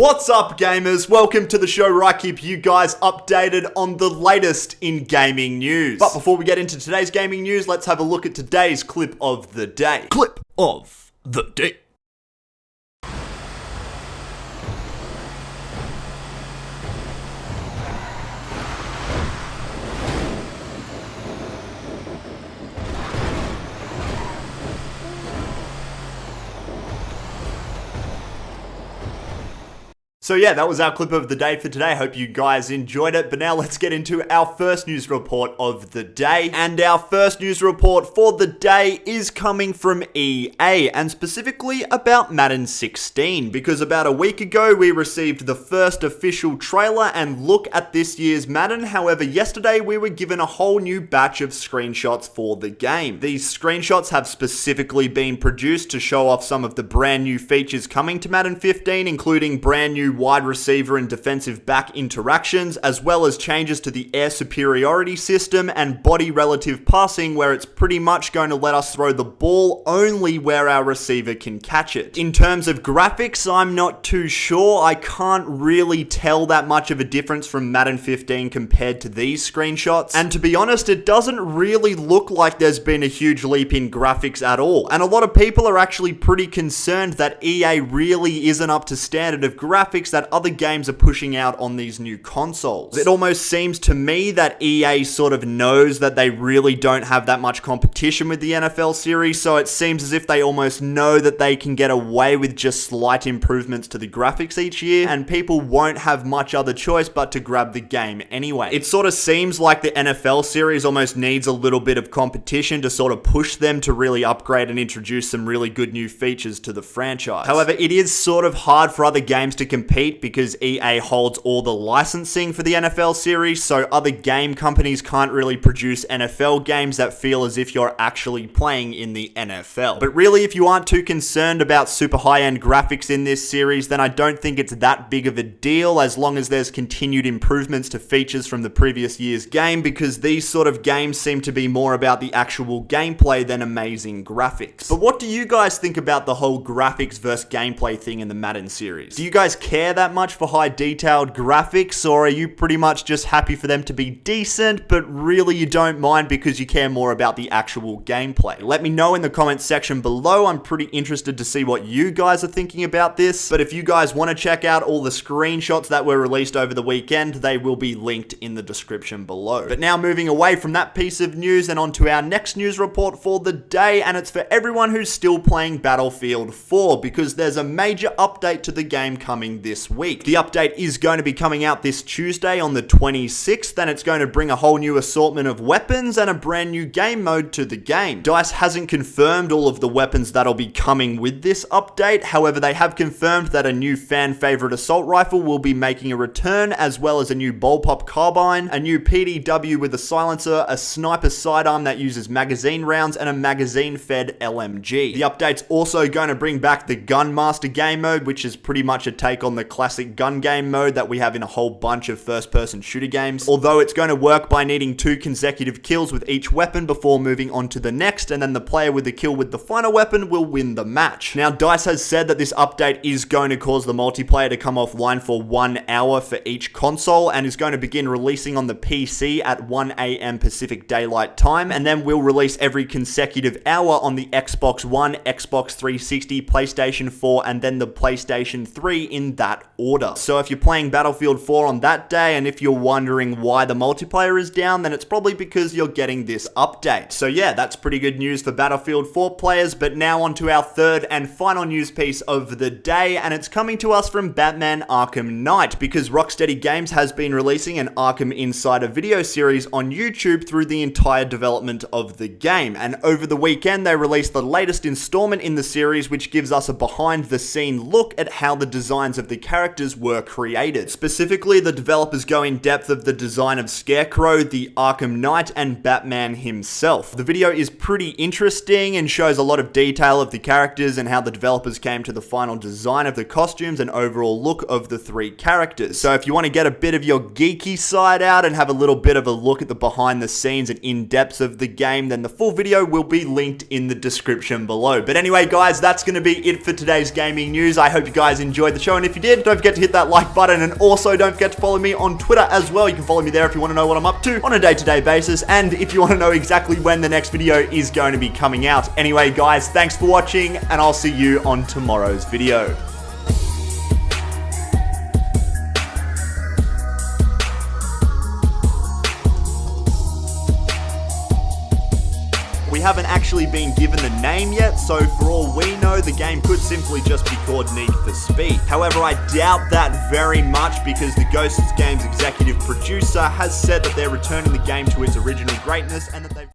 What's up, gamers? Welcome to the show where I keep you guys updated on the latest in gaming news. But before we get into today's gaming news, let's have a look at today's clip of the day. Clip of the day. So yeah, that was our clip of the day for today. Hope you guys enjoyed it. But now let's get into our first news report of the day. And our first news report for the day is coming from EA, and specifically about Madden 16. Because about a week ago, we received the first official trailer and look at this year's Madden. However, yesterday we were given a whole new batch of screenshots for the game. These screenshots have specifically been produced to show off some of the brand new features coming to Madden 15, including brand new wide receiver and defensive back interactions, as well as changes to the air superiority system and body relative passing, where it's pretty much going to let us throw the ball only where our receiver can catch it. In terms of graphics, I'm not too sure. I can't really tell that much of a difference from Madden 15 compared to these screenshots. And to be honest, it doesn't really look like there's been a huge leap in graphics at all. And a lot of people are actually pretty concerned that EA really isn't up to standard of graphics that other games are pushing out on these new consoles. It almost seems to me that EA sort of knows that they really don't have that much competition with the NFL series, so it seems as if they almost know that they can get away with just slight improvements to the graphics each year, and people won't have much other choice but to grab the game anyway. It sort of seems like the NFL series almost needs a little bit of competition to sort of push them to really upgrade and introduce some really good new features to the franchise. However, it is sort of hard for other games to compete because EA holds all the licensing for the NFL series, so other game companies can't really produce NFL games that feel as if you're actually playing in the NFL. But really, if you aren't too concerned about super high-end graphics in this series, then I don't think it's that big of a deal as long as there's continued improvements to features from the previous year's game, because these sort of games seem to be more about the actual gameplay than amazing graphics. But what do you guys think about the whole graphics versus gameplay thing in the Madden series? Do you guys care that much for high detailed graphics, or are you pretty much just happy for them to be decent, but really you don't mind because you care more about the actual gameplay? Let me know in the comments section below. I'm pretty interested to see what you guys are thinking about this. But if you guys want to check out all the screenshots that were released over the weekend, they will be linked in the description below. But now moving away from that piece of news and onto our next news report for the day, and it's for everyone who's still playing Battlefield 4, because there's a major update to the game coming this week. The update is going to be coming out this Tuesday on the 26th, and it's going to bring a whole new assortment of weapons and a brand new game mode to the game. DICE hasn't confirmed all of the weapons that'll be coming with this update. However, they have confirmed that a new fan favorite assault rifle will be making a return, as well as a new bullpup carbine, a new PDW with a silencer, a sniper sidearm that uses magazine rounds, and a magazine-fed LMG. The update's also going to bring back the Gunmaster game mode, which is pretty much a take on the classic gun game mode that we have in a whole bunch of first-person shooter games, although it's going to work by needing 2 consecutive kills with each weapon before moving on to the next, and then the player with the kill with the final weapon will win the match. Now, DICE has said that this update is going to cause the multiplayer to come offline for 1 hour for each console, and is going to begin releasing on the PC at 1 AM Pacific Daylight Time, and then will release every consecutive hour on the Xbox One, Xbox 360, PlayStation 4, and then the PlayStation 3 in that order. So if you're playing Battlefield 4 on that day, and if you're wondering why the multiplayer is down, then it's probably because you're getting this update. So yeah, that's pretty good news for Battlefield 4 players. But now on to our third and final news piece of the day, and it's coming to us from Batman Arkham Knight, because Rocksteady Games has been releasing an Arkham Insider video series on YouTube through the entire development of the game. And over the weekend, they released the latest installment in the series, which gives us a behind the scene look at how the designs of the characters were created. Specifically, the developers go in depth of the design of Scarecrow, the Arkham Knight, and Batman himself. The video is pretty interesting and shows a lot of detail of the characters and how the developers came to the final design of the costumes and overall look of the 3 characters. So if you want to get a bit of your geeky side out and have a little bit of a look at the behind the scenes and in-depths of the game, then the full video will be linked in the description below. But anyway, guys, that's going to be it for today's gaming news. I hope you guys enjoyed the show, and if you did, don't forget to hit that like button, and also don't forget to follow me on Twitter as well. You can follow me there if you want to know what I'm up to on a day-to-day basis, and if you want to know exactly when the next video is going to be coming out. Anyway, guys, thanks for watching, and I'll see you on tomorrow's video. We haven't actually been given the name yet, so for all we know, the game could simply just be called Need for Speed. However, I doubt that very much because the Ghosts Games executive producer has said that they're returning the game to its original greatness and that they've